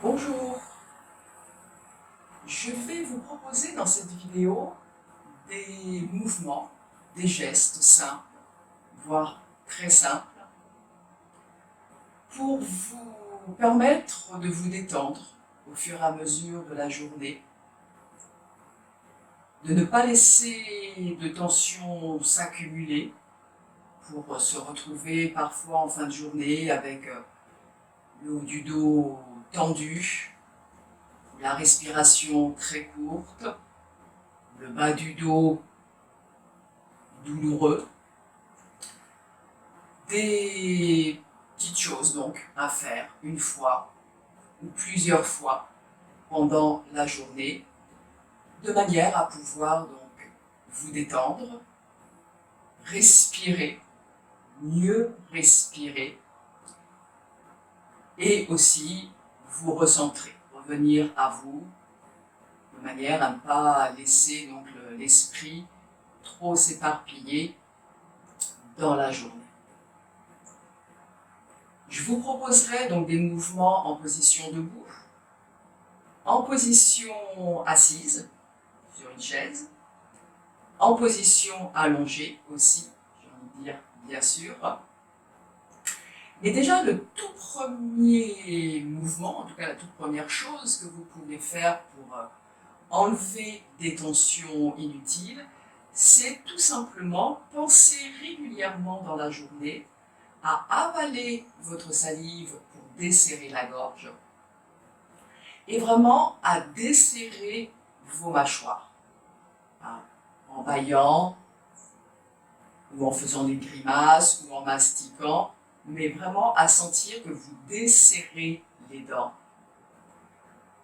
Bonjour, je vais vous proposer dans cette vidéo des mouvements, des gestes simples, voire très simples, pour vous permettre de vous détendre au fur et à mesure de la journée, de ne pas laisser de tension s'accumuler pour se retrouver parfois en fin de journée avec le haut du dos tendu, la respiration très courte, le bas du dos douloureux. Des petites choses donc à faire une fois ou plusieurs fois pendant la journée, de manière à pouvoir donc vous détendre, respirer, mieux respirer et aussi vous recentrer, revenir à vous, de manière à ne pas laisser donc l'esprit trop s'éparpiller dans la journée. Je vous proposerai donc des mouvements en position debout, en position assise sur une chaise, en position allongée aussi, j'ai envie de dire bien sûr. Mais déjà le tout premier mouvement, en tout cas la toute première chose que vous pouvez faire pour enlever des tensions inutiles, c'est tout simplement penser régulièrement dans la journée à avaler votre salive pour desserrer la gorge et vraiment à desserrer vos mâchoires, en bâillant ou en faisant des grimaces ou en mastiquant, mais vraiment à sentir que vous desserrez les dents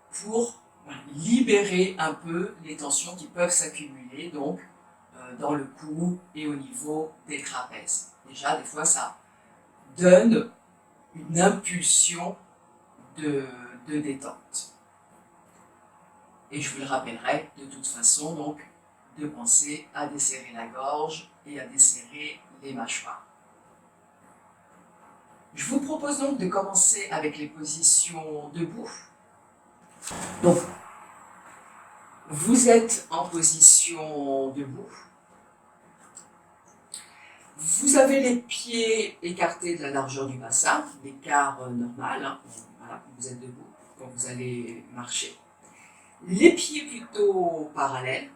pour libérer un peu les tensions qui peuvent s'accumuler donc dans le cou et au niveau des trapèzes. Déjà, des fois, ça donne une impulsion de détente. Et je vous le rappellerai de toute façon, donc, de penser à desserrer la gorge et à desserrer les mâchoires. Je vous propose donc de commencer avec les positions debout. Donc, vous êtes en position debout. Vous avez les pieds écartés de la largeur du bassin, l'écart normal, hein, voilà, quand vous êtes debout, quand vous allez marcher. Les pieds plutôt parallèles,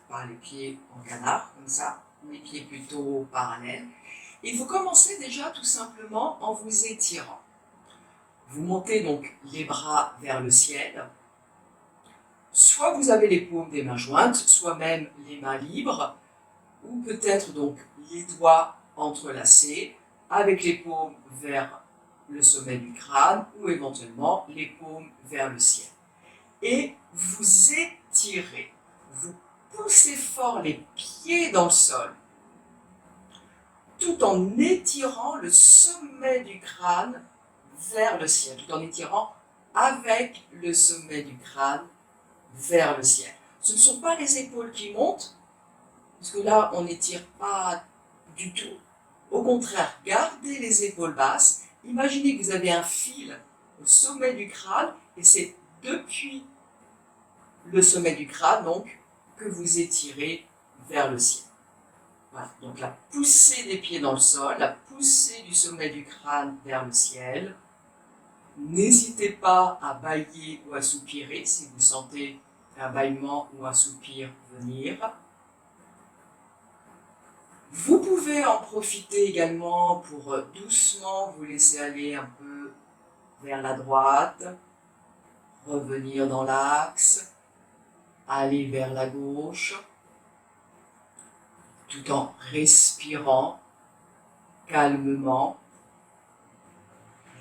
pas les pieds en canard, comme ça, les pieds plutôt parallèles. Et vous commencez déjà tout simplement en vous étirant. Vous montez donc les bras vers le ciel. Soit vous avez les paumes des mains jointes, soit même les mains libres, ou peut-être donc les doigts entrelacés, avec les paumes vers le sommet du crâne, ou éventuellement les paumes vers le ciel. Et vous étirez, vous poussez fort les pieds dans le sol, tout en étirant le sommet du crâne vers le ciel, tout en étirant avec le sommet du crâne vers le ciel. Ce ne sont pas les épaules qui montent, parce que là, on n'étire pas du tout. Au contraire, gardez les épaules basses. Imaginez que vous avez un fil au sommet du crâne, et c'est depuis le sommet du crâne, donc, que vous étirez vers le ciel. Voilà. Donc la poussée des pieds dans le sol, la poussée du sommet du crâne vers le ciel. N'hésitez pas à bâiller ou à soupirer si vous sentez un bâillement ou un soupir venir. Vous pouvez en profiter également pour doucement vous laisser aller un peu vers la droite, revenir dans l'axe, aller vers la gauche, tout en respirant calmement,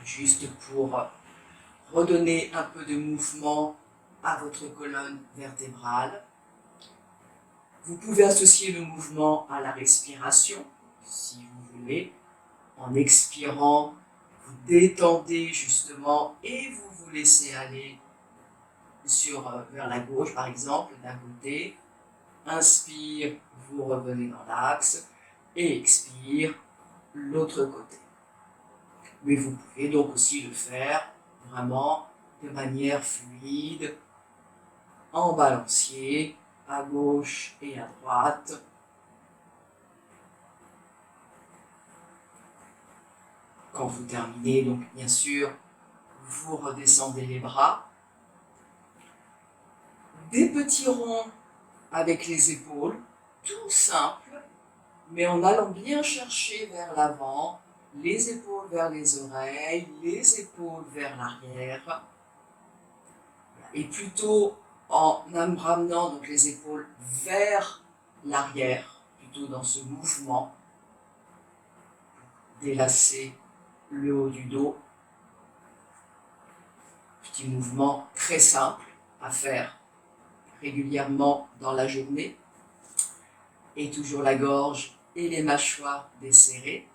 juste pour redonner un peu de mouvement à votre colonne vertébrale. Vous pouvez associer le mouvement à la respiration, si vous voulez. En expirant, vous détendez justement et vous vous laissez aller vers la gauche, par exemple, d'un côté. Inspire, vous revenez dans l'axe et expire, l'autre côté. Mais vous pouvez donc aussi le faire vraiment de manière fluide, en balancier, à gauche et à droite. Quand vous terminez, donc bien sûr, vous redescendez les bras. Des petits ronds avec les épaules, tout simple, mais en allant bien chercher vers l'avant, les épaules vers les oreilles, les épaules vers l'arrière, et plutôt en ramenant donc les épaules vers l'arrière, plutôt dans ce mouvement, délasser le haut du dos. Petit mouvement très simple à faire régulièrement dans la journée. Et toujours la gorge et les mâchoires desserrées.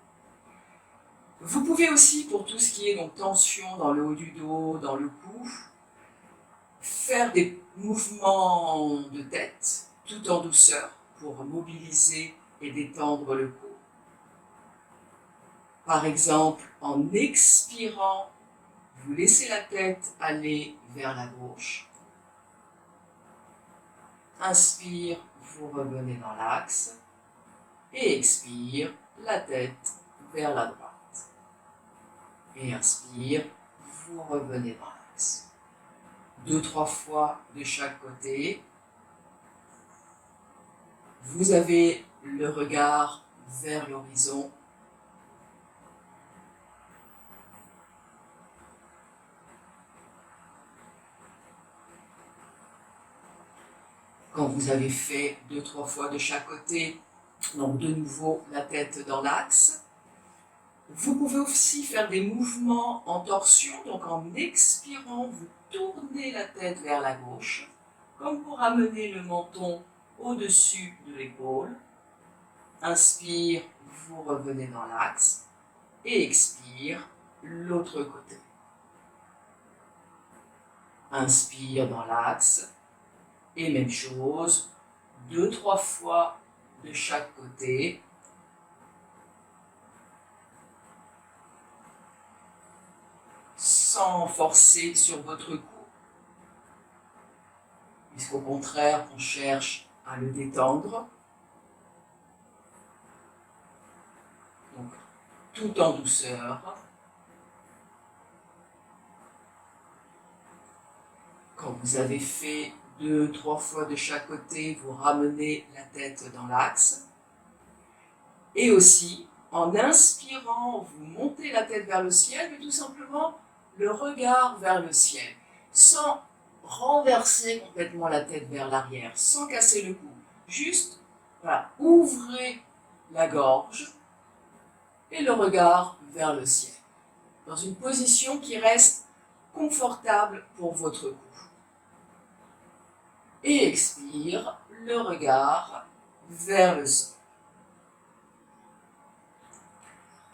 Vous pouvez aussi, pour tout ce qui est donc tension dans le haut du dos, dans le cou, faire des mouvements de tête tout en douceur pour mobiliser et détendre le cou. Par exemple, en expirant, vous laissez la tête aller vers la gauche. Inspire, vous revenez dans l'axe. Et expire, la tête vers la droite. Et inspire, vous revenez dans l'axe. 2-3 fois de chaque côté. Vous avez le regard vers l'horizon. Quand vous avez fait 2-3 fois de chaque côté, donc de nouveau la tête dans l'axe, vous pouvez aussi faire des mouvements en torsion, donc en expirant, vous tournez la tête vers la gauche, comme pour amener le menton au-dessus de l'épaule. Inspire, vous revenez dans l'axe, et expire, l'autre côté. Inspire dans l'axe, et même chose, 2-3 fois de chaque côté. Sans forcer sur votre cou, puisqu'au contraire, on cherche à le détendre. Donc, tout en douceur. Quand vous avez fait 2-3 fois de chaque côté, vous ramenez la tête dans l'axe. Et aussi, en inspirant, vous montez la tête vers le ciel, mais tout simplement le regard vers le ciel, sans renverser complètement la tête vers l'arrière, sans casser le cou. Juste, voilà, ouvrez la gorge et le regard vers le ciel, dans une position qui reste confortable pour votre cou. Et expire, le regard vers le sol.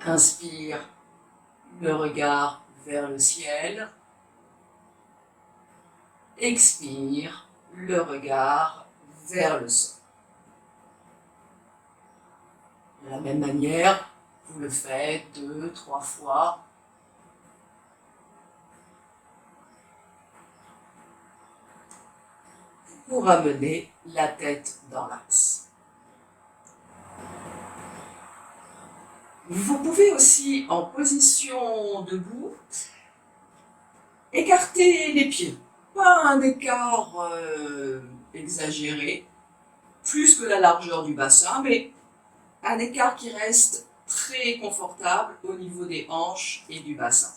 Inspire, le regard vers le ciel. Expire, le regard vers le sol. De la même manière, vous le faites 2-3 fois. Pour ramener la tête dans l'axe. Vous pouvez aussi, en position debout, écarter les pieds. Pas un écart exagéré, plus que la largeur du bassin, mais un écart qui reste très confortable au niveau des hanches et du bassin.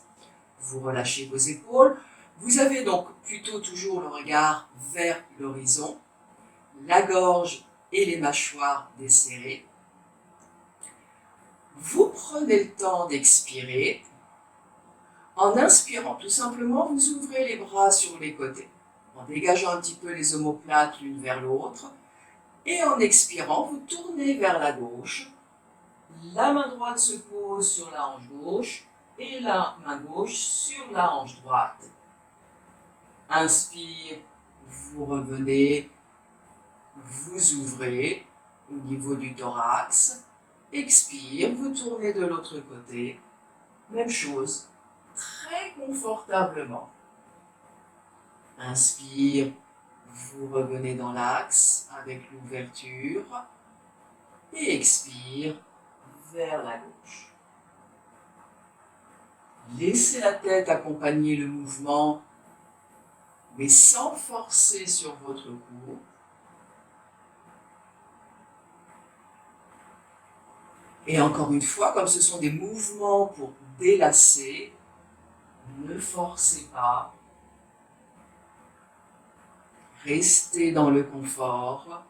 Vous relâchez vos épaules. Vous avez donc plutôt toujours le regard vers l'horizon, la gorge et les mâchoires desserrées. Vous prenez le temps d'expirer. En inspirant, tout simplement, vous ouvrez les bras sur les côtés, en dégageant un petit peu les omoplates l'une vers l'autre. Et en expirant, vous tournez vers la gauche. La main droite se pose sur la hanche gauche et la main gauche sur la hanche droite. Inspire, vous revenez, vous ouvrez au niveau du thorax. Expire, vous tournez de l'autre côté. Même chose, très confortablement. Inspire, vous revenez dans l'axe avec l'ouverture. Et expire vers la gauche. Laissez la tête accompagner le mouvement, mais sans forcer sur votre cou. Et encore une fois, comme ce sont des mouvements pour délasser, ne forcez pas. Restez dans le confort.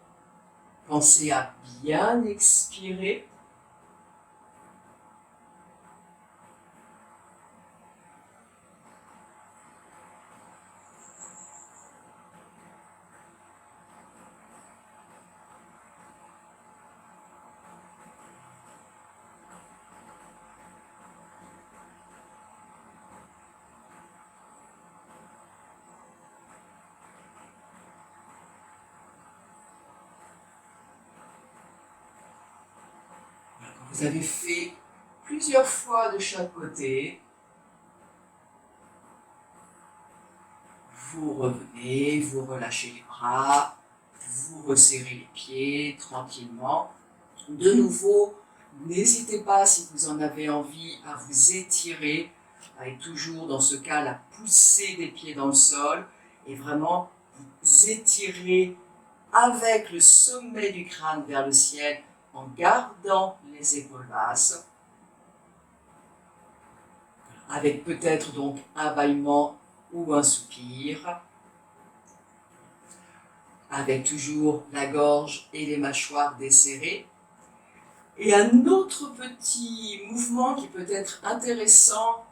Pensez à bien expirer. Vous avez fait plusieurs fois de chaque côté. Vous revenez, vous relâchez les bras, vous resserrez les pieds tranquillement. De nouveau, n'hésitez pas, si vous en avez envie, à vous étirer, avec toujours dans ce cas la poussée des pieds dans le sol, et vraiment vous étirez avec le sommet du crâne vers le ciel en gardant les épaules basses, avec peut-être donc un bâillement ou un soupir, avec toujours la gorge et les mâchoires desserrées. Et un autre petit mouvement qui peut être intéressant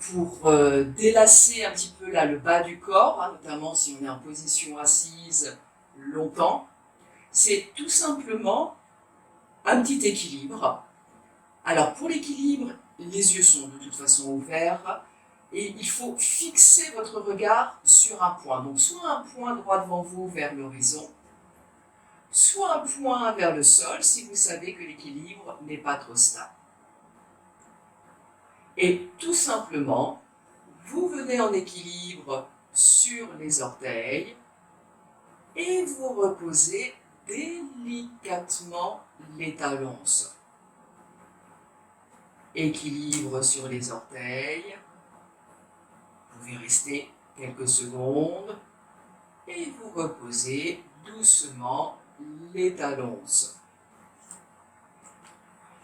pour délasser un petit peu là, le bas du corps, notamment si on est en position assise longtemps, c'est tout simplement un petit équilibre. Alors pour l'équilibre, les yeux sont de toute façon ouverts et il faut fixer votre regard sur un point. Donc soit un point droit devant vous vers l'horizon, soit un point vers le sol si vous savez que l'équilibre n'est pas trop stable. Et tout simplement, vous venez en équilibre sur les orteils et vous reposez délicatement les talons au sol. Équilibre sur les orteils. Vous pouvez rester quelques secondes et vous reposez doucement les talons au sol.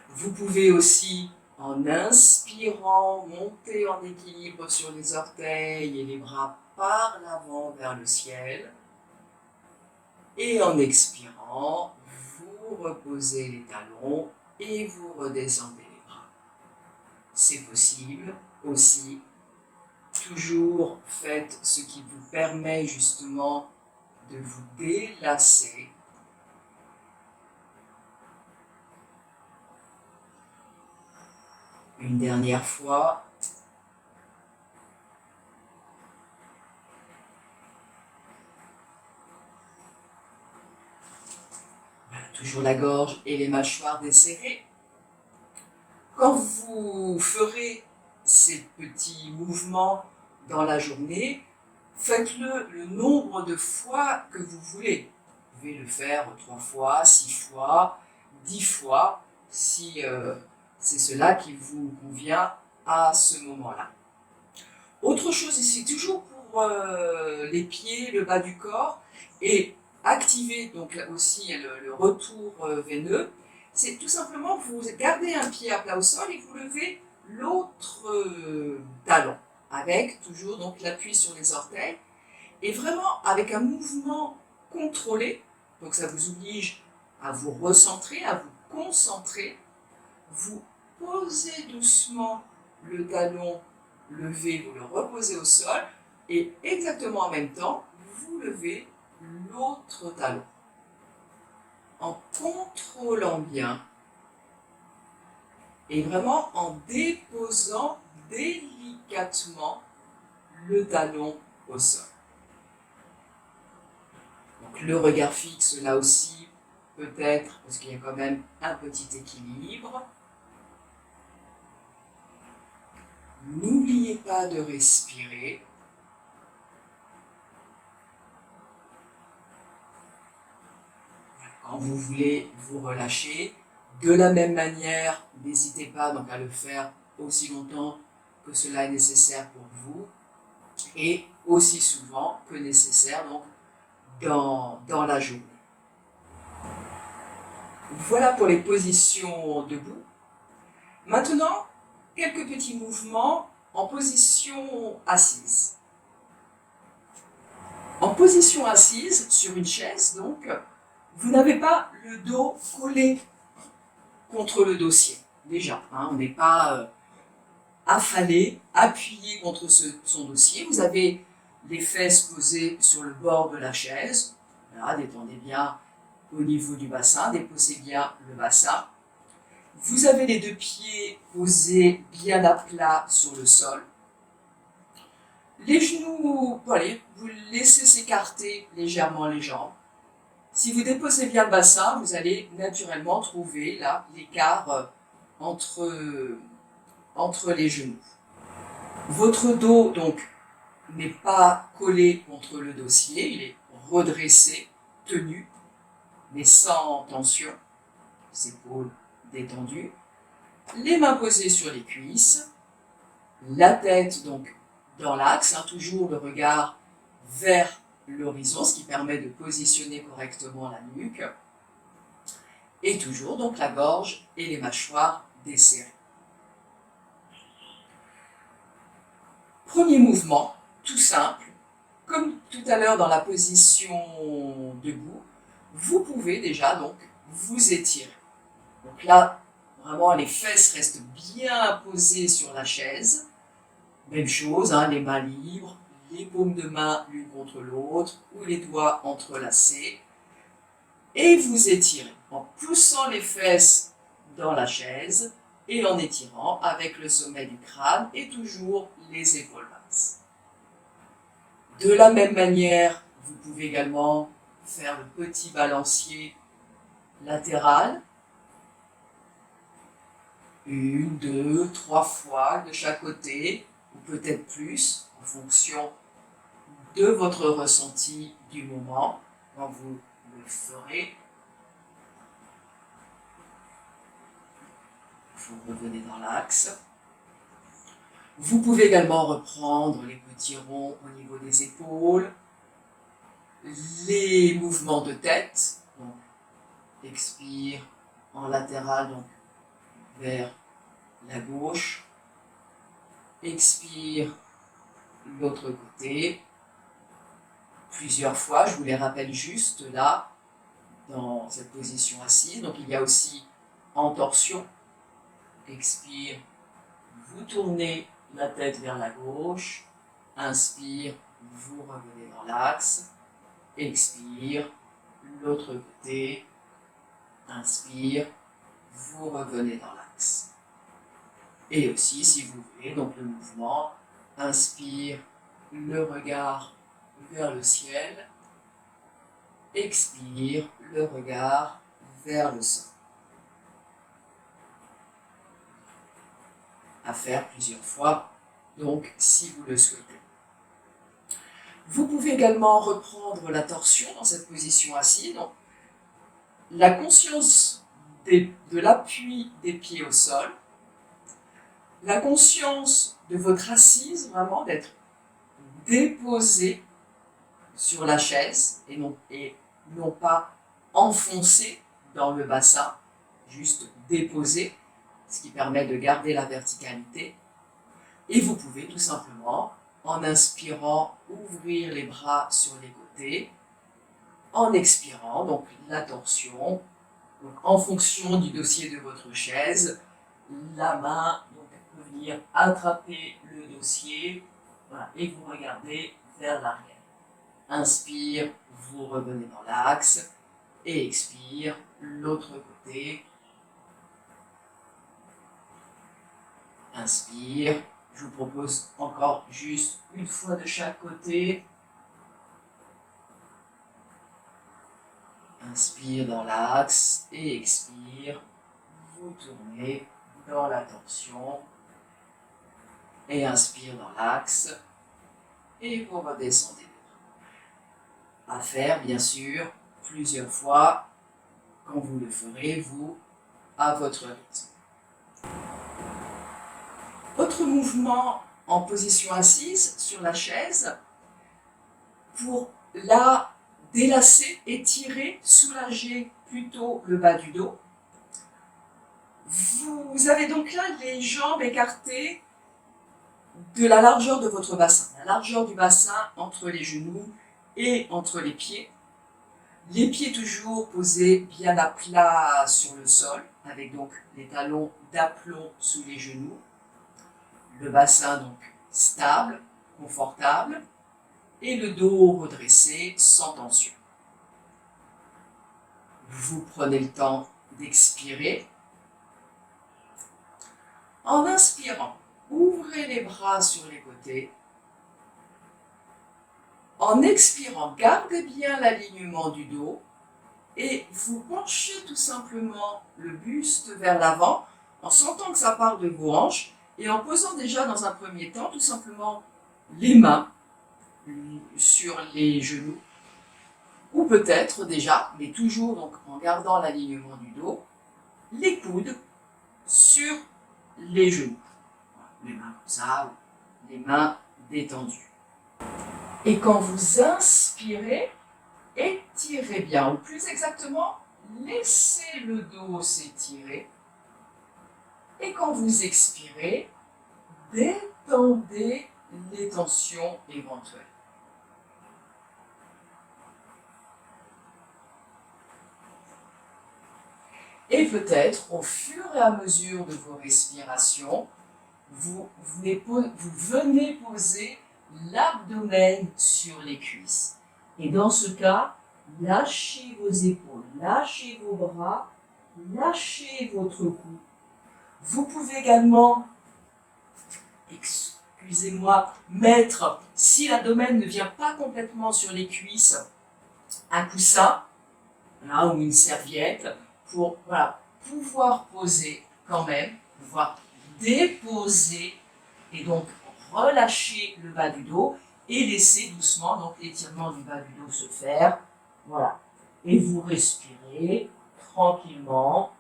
Vous pouvez aussi, en inspirant, monter en équilibre sur les orteils et les bras par l'avant vers le ciel. Et en expirant, vous reposez les talons et vous redescendez les bras. C'est possible aussi. Toujours faites ce qui vous permet justement de vous délasser. Une dernière fois. Voilà, toujours la gorge et les mâchoires desserrées. Quand vous ferez ces petits mouvements dans la journée, faites-le le nombre de fois que vous voulez. Vous pouvez le faire 3 fois, 6 fois, 10 fois, si c'est cela qui vous convient à ce moment-là. Autre chose ici, toujours pour les pieds, le bas du corps, et activer donc là aussi le retour veineux, c'est tout simplement vous gardez un pied à plat au sol et vous levez l'autre talon, avec toujours donc l'appui sur les orteils, et vraiment avec un mouvement contrôlé, donc ça vous oblige à vous recentrer, à vous concentrer, vous posez doucement le talon levé, vous le reposez au sol, et exactement en même temps, vous levez l'autre talon, en contrôlant bien, et vraiment en déposant délicatement le talon au sol. Donc le regard fixe là aussi, peut-être, parce qu'il y a quand même un petit équilibre. N'oubliez pas de respirer. quand vous voulez vous relâcher. De la même manière, n'hésitez pas donc à le faire aussi longtemps que cela est nécessaire pour vous et aussi souvent que nécessaire donc dans la journée. Voilà pour les positions debout. Maintenant, quelques petits mouvements en position assise. En position assise, sur une chaise, donc, vous n'avez pas le dos collé contre le dossier. Déjà, on n'est pas affalé, appuyé contre son dossier. Vous avez les fesses posées sur le bord de la chaise. Voilà, détendez bien au niveau du bassin, déposez bien le bassin. Vous avez les deux pieds posés bien à plat sur le sol. Les genoux, allez, vous laissez s'écarter légèrement les jambes. Si vous déposez bien le bassin, vous allez naturellement trouver là l'écart entre les genoux. Votre dos, donc, n'est pas collé contre le dossier, il est redressé, tenu, mais sans tension. Les épaules détendues. Les mains posées sur les cuisses. La tête, donc, dans l'axe, toujours le regard vers l'horizon, ce qui permet de positionner correctement la nuque. Et toujours, donc, la gorge et les mâchoires desserrées. Premier mouvement, tout simple, comme tout à l'heure dans la position debout, vous pouvez déjà donc vous étirer. Donc là, vraiment les fesses restent bien posées sur la chaise. Même chose, les mains libres, les paumes de main l'une contre l'autre ou les doigts entrelacés. Et vous étirez en poussant les fesses dans la chaise et en étirant avec le sommet du crâne et toujours les épaules basses. De la même manière, vous pouvez également faire le petit balancier latéral. 1, 2, 3 fois de chaque côté, ou peut-être plus, en fonction de votre ressenti du moment, quand vous le ferez. Vous revenez dans l'axe. Vous pouvez également reprendre les petits ronds au niveau des épaules, les mouvements de tête, donc expire en latéral, donc vers la gauche, expire l'autre côté, plusieurs fois, je vous les rappelle juste là, dans cette position assise. Donc il y a aussi en torsion, expire, vous tournez la tête vers la gauche, inspire, vous revenez dans l'axe, expire, l'autre côté, inspire, vous revenez dans l'axe. Et aussi, si vous voulez, donc le mouvement, inspire, le regard vers le ciel, expire, le regard vers le sol. À faire plusieurs fois, donc si vous le souhaitez. Vous pouvez également reprendre la torsion dans cette position assise. Donc, la conscience de l'appui des pieds au sol, la conscience de votre assise, vraiment d'être déposé sur la chaise et non pas enfoncé dans le bassin, juste déposé, ce qui permet de garder la verticalité. Et vous pouvez tout simplement, en inspirant, ouvrir les bras sur les côtés, en expirant, donc la torsion, donc en fonction du dossier de votre chaise, la main donc, peut venir attraper le dossier, voilà, et vous regardez vers l'arrière. Inspire, vous revenez dans l'axe, et expire, l'autre côté. Inspire, je vous propose encore juste une fois de chaque côté. Inspire dans l'axe et expire, vous tournez dans la torsion et inspire dans l'axe et vous redescendez. À faire bien sûr plusieurs fois quand vous le ferez, vous, à votre rythme. Autre mouvement en position assise sur la chaise, pour la délasser, étirer, soulager plutôt le bas du dos. Vous avez donc là les jambes écartées de la largeur de votre bassin, la largeur du bassin entre les genoux et entre les pieds. Les pieds toujours posés bien à plat sur le sol, avec donc les talons d'aplomb sous les genoux. Le bassin donc stable, confortable, et le dos redressé sans tension. Vous prenez le temps d'expirer. En inspirant, ouvrez les bras sur les côtés. En expirant, gardez bien l'alignement du dos et vous penchez tout simplement le buste vers l'avant en sentant que ça part de vos hanches et en posant déjà dans un premier temps tout simplement les mains sur les genoux ou peut-être déjà, mais toujours donc en gardant l'alignement du dos, les coudes sur les genoux. Les mains comme ça, les mains détendues. Et quand vous inspirez, étirez bien, ou plus exactement, laissez le dos s'étirer. Et quand vous expirez, détendez les tensions éventuelles. Et peut-être, au fur et à mesure de vos respirations, vous venez poser l'abdomen sur les cuisses. Et dans ce cas, lâchez vos épaules, lâchez vos bras, lâchez votre cou. Vous pouvez également, excusez-moi, mettre, si l'abdomen ne vient pas complètement sur les cuisses, un coussin ou une serviette pour pouvoir poser quand même, pouvoir déposer et donc relâcher le bas du dos et laisser doucement donc l'étirement du bas du dos se faire. Voilà. Et vous respirez tranquillement.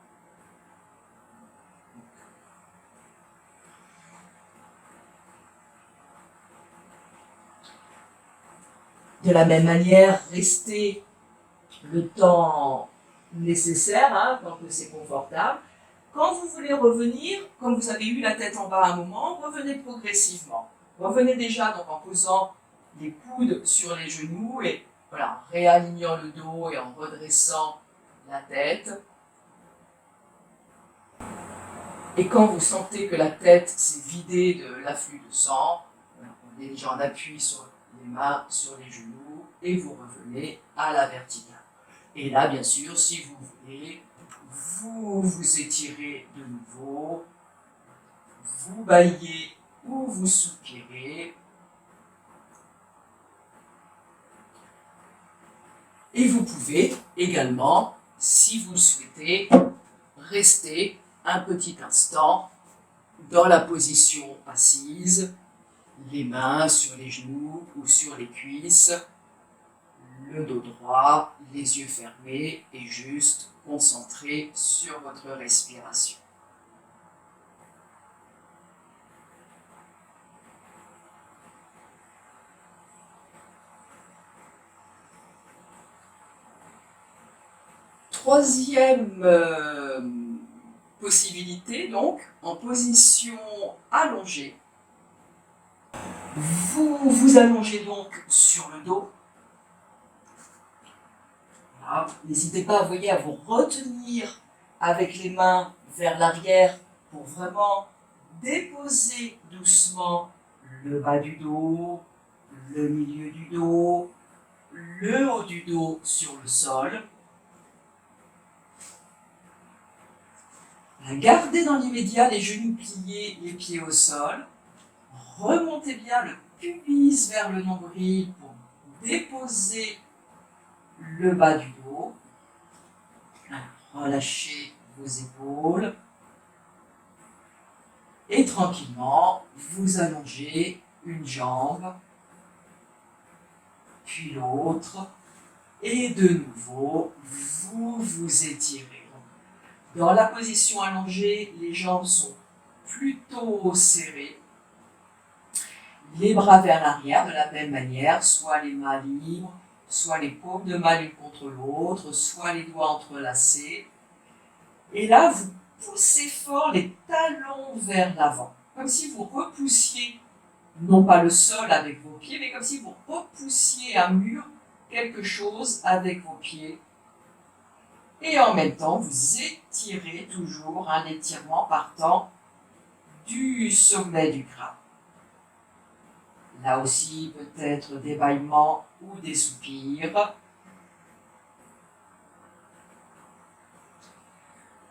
De la même manière, restez le temps nécessaire, tant que c'est confortable. Quand vous voulez revenir, comme vous avez eu la tête en bas à un moment, revenez progressivement. Revenez déjà donc en posant les coudes sur les genoux et voilà, réalignant le dos et en redressant la tête. Et quand vous sentez que la tête s'est vidée de l'afflux de sang, on est déjà en appui sur les mains, sur les genoux et vous revenez à la verticale. Et là, bien sûr, si vous voulez, vous vous étirez de nouveau, vous bâillez ou vous soupirez. Et vous pouvez également, si vous le souhaitez, rester un petit instant dans la position assise, les mains sur les genoux ou sur les cuisses, le dos droit, les yeux fermés et juste concentré sur votre respiration. Troisième possibilité, donc, en position allongée. Vous vous allongez donc sur le dos. Voilà. N'hésitez pas, voyez, à vous retenir avec les mains vers l'arrière pour vraiment déposer doucement le bas du dos, le milieu du dos, le haut du dos sur le sol. Gardez dans l'immédiat les genoux pliés, les pieds au sol. Remontez bien le pubis vers le nombril pour déposer le bas du dos. Relâchez vos épaules. Et tranquillement, vous allongez une jambe, puis l'autre. Et de nouveau, vous vous étirez. Dans la position allongée, les jambes sont plutôt serrées. Les bras vers l'arrière de la même manière, soit les mains libres, soit les paumes de main l'une contre l'autre, soit les doigts entrelacés. Et là, vous poussez fort les talons vers l'avant, comme si vous repoussiez, non pas le sol avec vos pieds, mais comme si vous repoussiez un mur, quelque chose avec vos pieds. Et en même temps, vous étirez toujours un étirement partant du sommet du crâne. Là aussi, peut-être des bâillements ou des soupirs.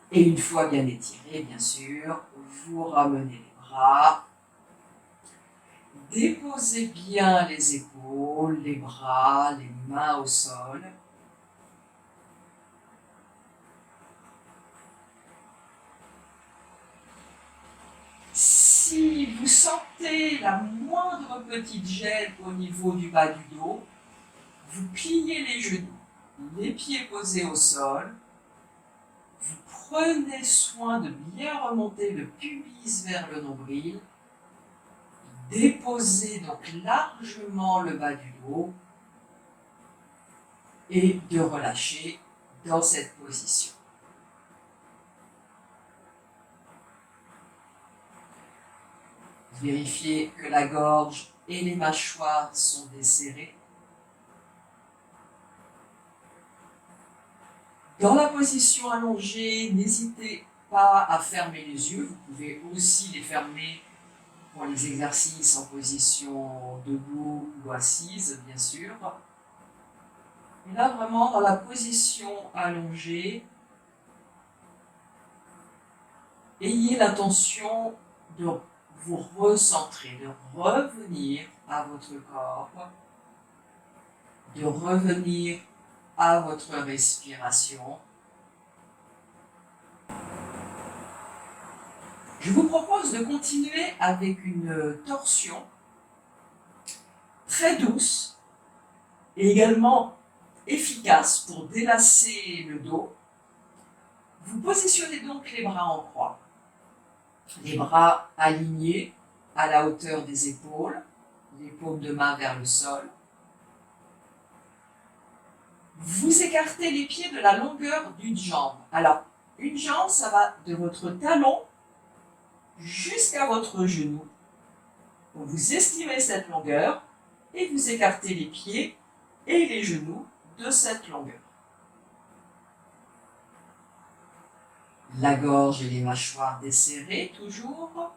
Et une fois bien étiré, bien sûr, vous ramenez les bras. Déposez bien les épaules, les bras, les mains au sol. Si vous sentez la moindre petite gêne au niveau du bas du dos, vous pliez les genoux, les pieds posés au sol. Vous prenez soin de bien remonter le pubis vers le nombril. Déposez donc largement le bas du dos et de relâcher dans cette position. Vérifiez que la gorge et les mâchoires sont desserrées. Dans la position allongée, n'hésitez pas à fermer les yeux. Vous pouvez aussi les fermer pour les exercices en position debout ou assise, bien sûr. Et là, vraiment, dans la position allongée, ayez l'intention de vous recentrer, de revenir à votre corps, de revenir à votre respiration. Je vous propose de continuer avec une torsion très douce et également efficace pour délasser le dos. Vous positionnez donc les bras en croix, les bras alignés à la hauteur des épaules, les paumes de main vers le sol. Vous écartez les pieds de la longueur d'une jambe. Alors, une jambe, ça va de votre talon jusqu'à votre genou. Donc, vous estimez cette longueur et vous écartez les pieds et les genoux de cette longueur. La gorge et les mâchoires desserrées, toujours.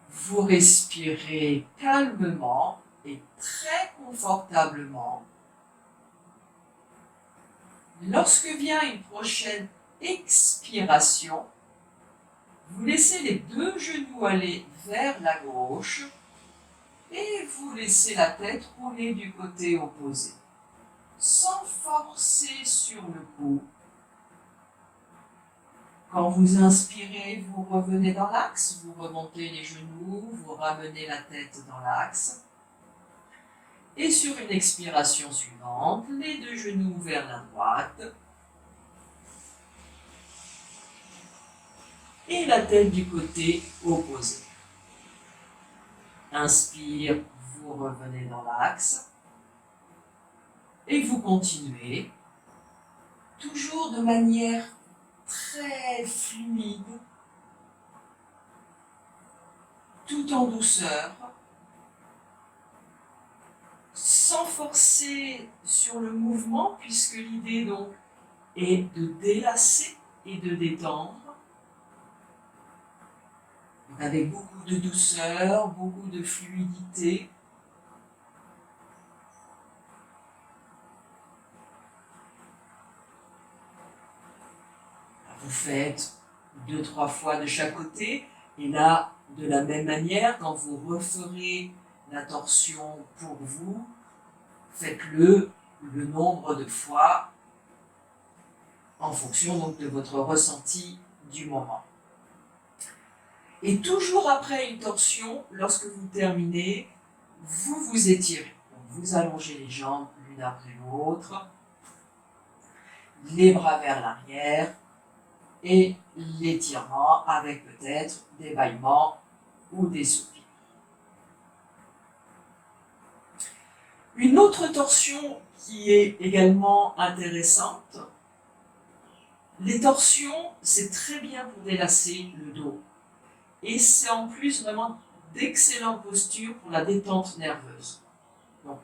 Vous respirez calmement et très confortablement. Lorsque vient une prochaine expiration, vous laissez les deux genoux aller vers la gauche et vous laissez la tête rouler du côté opposé, sans forcer sur le cou. Quand vous inspirez, vous revenez dans l'axe, vous remontez les genoux, vous ramenez la tête dans l'axe. Et sur une expiration suivante, les deux genoux vers la droite. Et la tête du côté opposé. Inspire, vous revenez dans l'axe. Et vous continuez, toujours de manière très fluide, tout en douceur, sans forcer sur le mouvement, puisque l'idée donc est de délasser et de détendre, avec beaucoup de douceur, beaucoup de fluidité. Vous faites 2-3 fois de chaque côté, et là, de la même manière, quand vous referez la torsion pour vous, faites-le le nombre de fois en fonction donc de votre ressenti du moment. Et toujours après une torsion, lorsque vous terminez, vous vous étirez. Donc vous allongez les jambes l'une après l'autre. Les bras vers l'arrière et l'étirement avec peut-être des bâillements ou des soupirs. Une autre torsion qui est également intéressante, les torsions, c'est très bien pour délasser le dos. Et c'est en plus vraiment d'excellentes postures pour la détente nerveuse. Donc,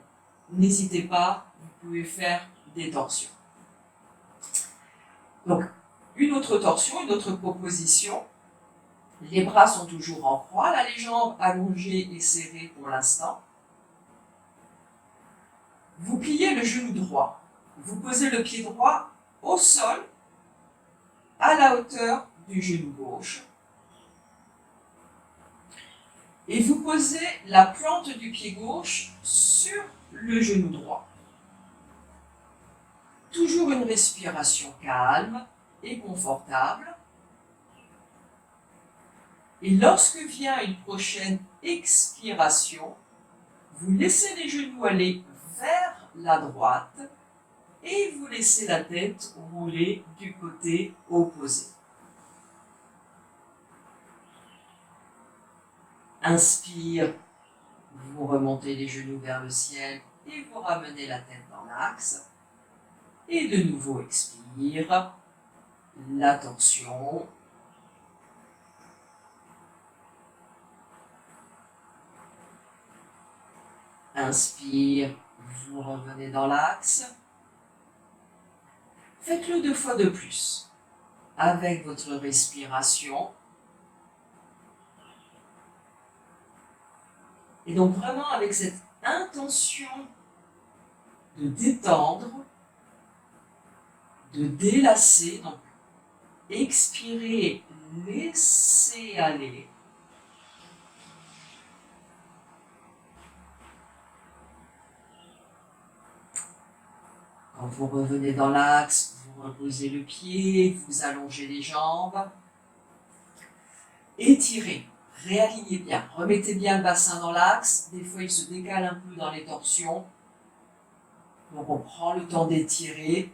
n'hésitez pas, vous pouvez faire des torsions. Donc, une autre torsion, une autre proposition. Les bras sont toujours en croix, là, les jambes allongées et serrées pour l'instant. Vous pliez le genou droit. Vous posez le pied droit au sol, à la hauteur du genou gauche. Et vous posez la plante du pied gauche sur le genou droit. Toujours une respiration calme et confortable. Et lorsque vient une prochaine expiration, vous laissez les genoux aller vers la droite et vous laissez la tête rouler du côté opposé. Inspire, vous remontez les genoux vers le ciel et vous ramenez la tête dans l'axe. Et de nouveau expire, la torsion. Inspire, vous revenez dans l'axe. Faites-le 2 fois de plus avec votre respiration. Et donc vraiment avec cette intention de détendre, de délasser, donc expirez, laissez aller. Quand vous revenez dans l'axe, vous reposez le pied, vous allongez les jambes. Étirez, réalignez bien, remettez bien le bassin dans l'axe. Des fois, il se décale un peu dans les torsions. Donc, on prend le temps d'étirer.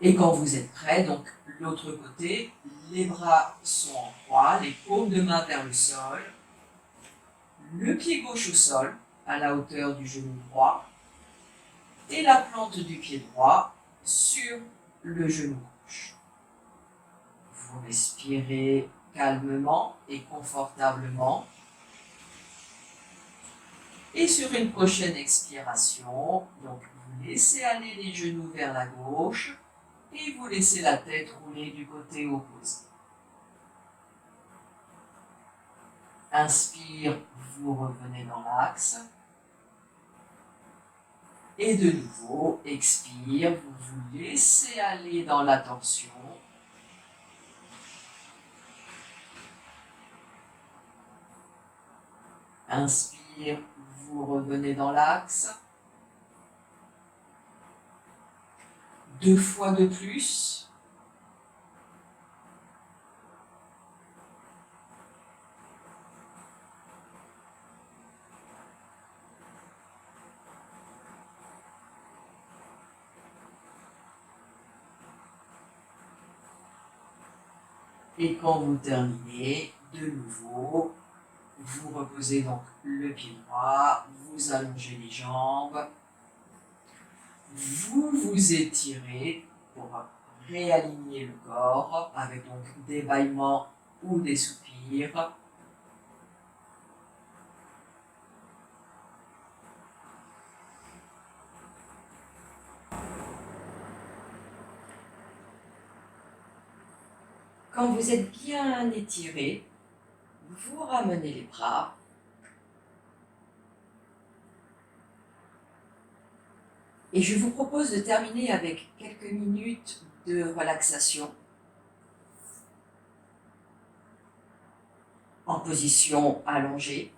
Et quand vous êtes prêt, donc l'autre côté, les bras sont en croix, les paumes de main vers le sol, le pied gauche au sol, à la hauteur du genou droit, et la plante du pied droit sur le genou gauche. Vous respirez calmement et confortablement. Et sur une prochaine expiration, donc vous laissez aller les genoux vers la gauche, et vous laissez la tête rouler du côté opposé. Inspire, vous revenez dans l'axe. Et de nouveau, expire, vous vous laissez aller dans la torsion. Inspire, vous revenez dans l'axe. 2 fois de plus. Et quand vous terminez, de nouveau, vous reposez donc le pied droit, vous allongez les jambes, vous vous étirez pour réaligner le corps avec donc des bâillements ou des soupirs. Quand vous êtes bien étiré, vous ramenez les bras. Et je vous propose de terminer avec quelques minutes de relaxation en position allongée.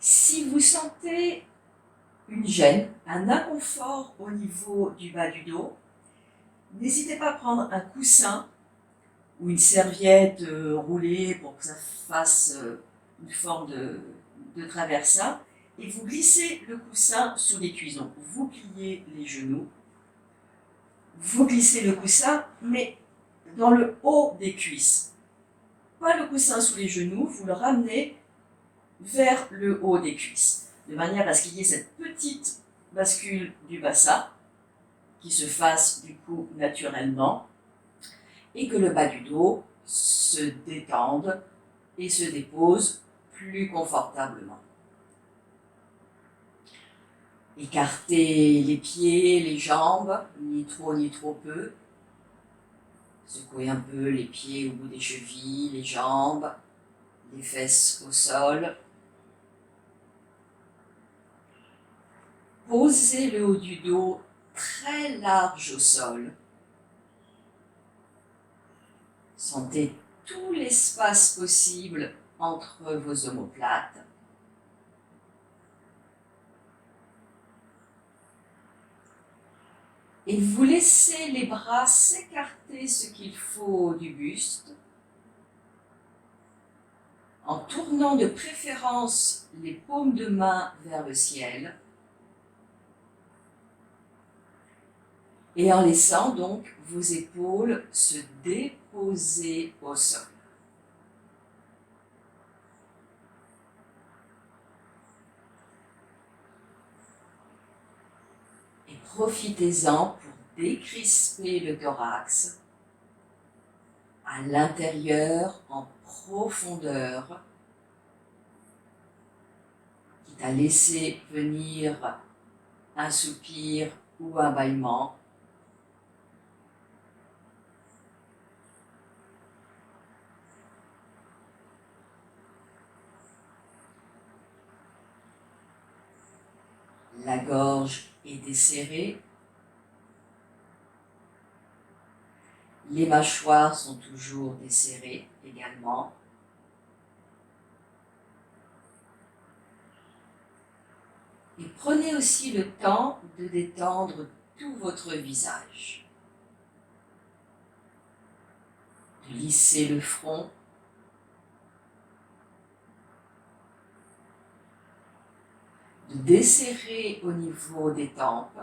Si vous sentez une gêne, un inconfort au niveau du bas du dos, n'hésitez pas à prendre un coussin ou une serviette roulée pour que ça fasse une forme de traversin, et vous glissez le coussin sous les cuisses. Donc vous pliez les genoux, vous glissez le coussin, mais dans le haut des cuisses. Pas le coussin sous les genoux, vous le ramenez vers le haut des cuisses, de manière à ce qu'il y ait cette petite bascule du bassin qui se fasse du coup naturellement, et que le bas du dos se détende et se dépose plus confortablement. Écartez les pieds, les jambes, ni trop peu. Secouez un peu les pieds au bout des chevilles, les jambes, les fesses au sol. Posez le haut du dos très large au sol. Sentez tout l'espace possible entre vos omoplates. Et vous laissez les bras s'écarter ce qu'il faut du buste, en tournant de préférence les paumes de main vers le ciel, et en laissant donc vos épaules se déposer au sol. Et profitez-en pour décrisper le thorax à l'intérieur, en profondeur, quitte à laisser venir un soupir ou un bâillement. La gorge est desserrée. Les mâchoires sont toujours desserrées également. Et prenez aussi le temps de détendre tout votre visage. De lisser le front. De desserrer au niveau des tempes.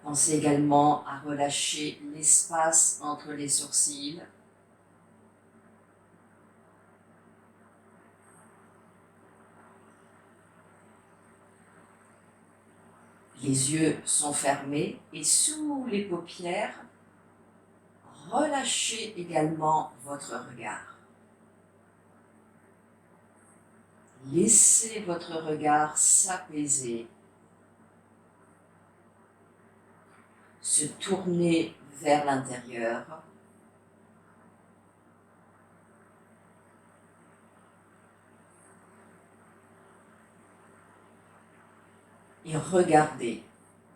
Pensez également à relâcher l'espace entre les sourcils. Les yeux sont fermés et sous les paupières, relâchez également votre regard. Laissez votre regard s'apaiser, se tourner vers l'intérieur. Et regardez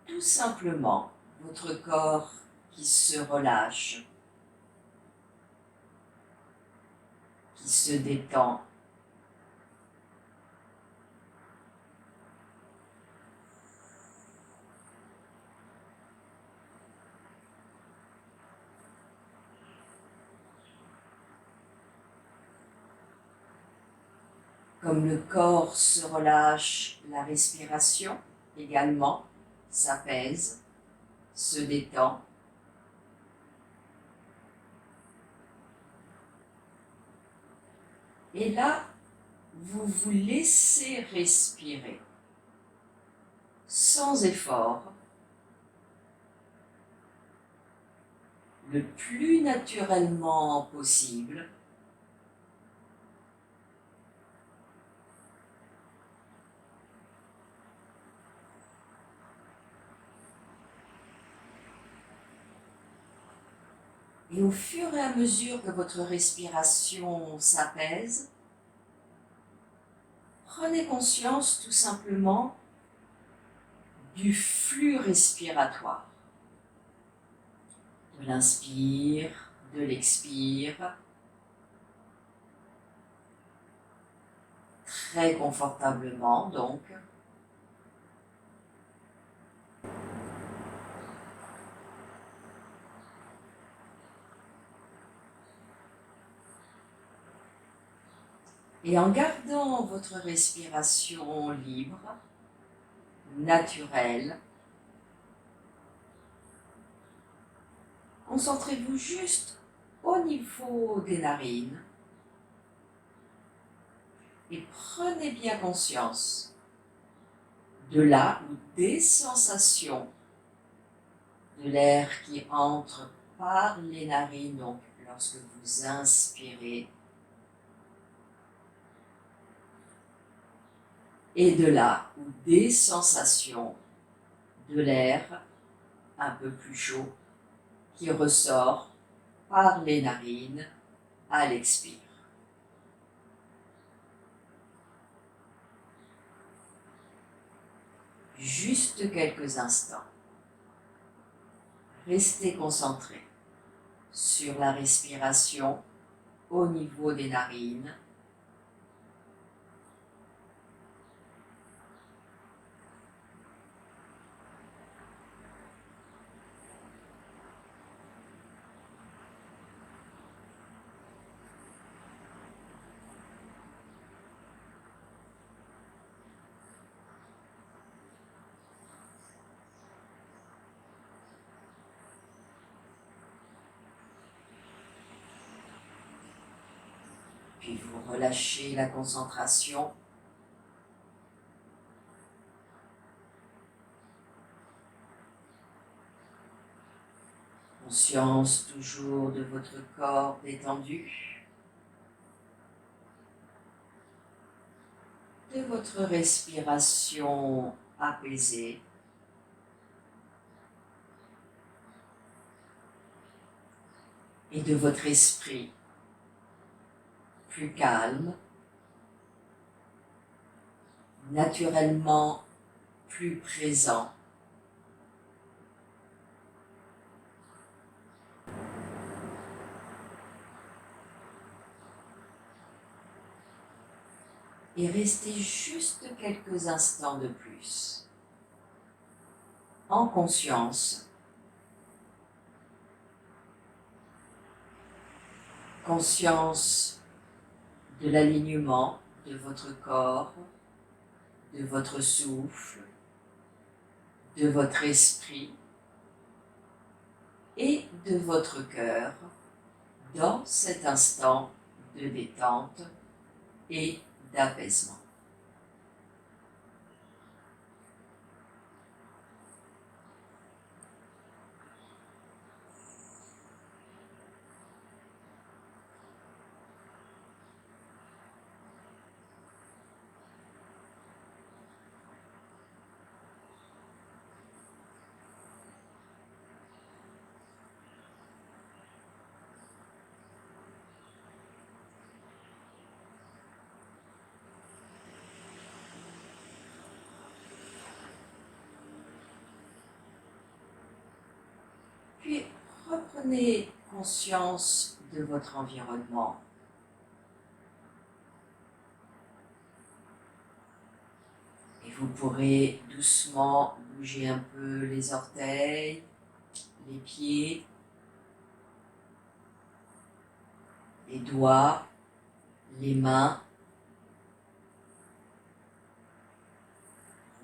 tout simplement votre corps qui se relâche, qui se détend. Comme le corps se relâche, la respiration également s'apaise, se détend. Et là, vous vous laissez respirer sans effort, le plus naturellement possible. Et au fur et à mesure que votre respiration s'apaise, prenez conscience tout simplement du flux respiratoire, de l'inspire, de l'expire, très confortablement donc. Et en gardant votre respiration libre, naturelle, concentrez-vous juste au niveau des narines et prenez bien conscience de là ou des sensations de l'air qui entre par les narines, donc lorsque vous inspirez, et de là ou des sensations de l'air un peu plus chaud qui ressort par les narines à l'expire. Juste quelques instants. Restez concentré sur la respiration au niveau des narines. Puis vous relâchez la concentration. Conscience toujours de votre corps détendu, de votre respiration apaisée. Et de votre esprit plus calme, naturellement plus présent. Et restez juste quelques instants de plus, en conscience, conscience de l'alignement de votre corps, de votre souffle, de votre esprit et de votre cœur dans cet instant de détente et d'apaisement. Puis reprenez conscience de votre environnement. Et vous pourrez doucement bouger un peu les orteils, les pieds, les doigts, les mains.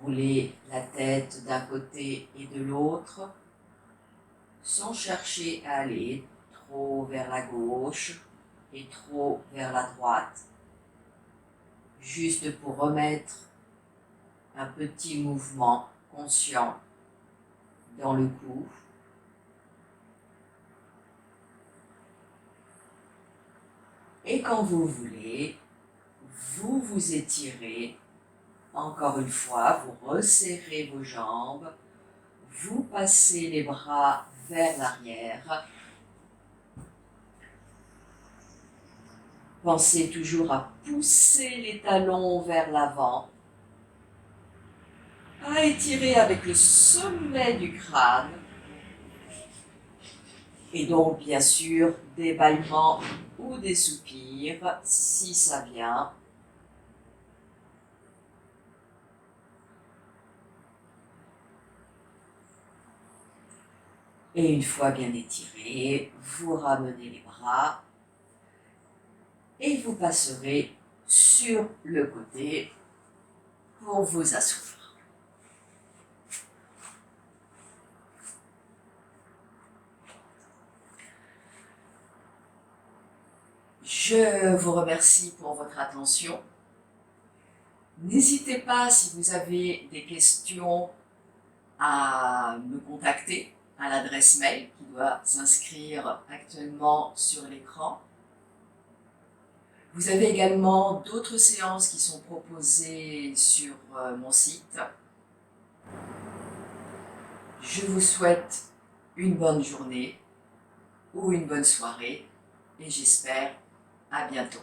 Roulez la tête d'un côté et de l'autre, sans chercher à aller trop vers la gauche et trop vers la droite, juste pour remettre un petit mouvement conscient dans le cou. Et quand vous voulez, vous vous étirez. Encore une fois, vous resserrez vos jambes, vous passez les bras vers l'arrière. Pensez toujours à pousser les talons vers l'avant, à étirer avec le sommet du crâne. Et donc, bien sûr, des bâillements ou des soupirs, si ça vient. Et une fois bien étiré, vous ramenez les bras et vous passerez sur le côté pour vous asseoir. Je vous remercie pour votre attention. N'hésitez pas, si vous avez des questions, à me contacter à l'adresse mail qui doit s'inscrire actuellement sur l'écran. Vous avez également d'autres séances qui sont proposées sur mon site. Je vous souhaite une bonne journée ou une bonne soirée et j'espère à bientôt.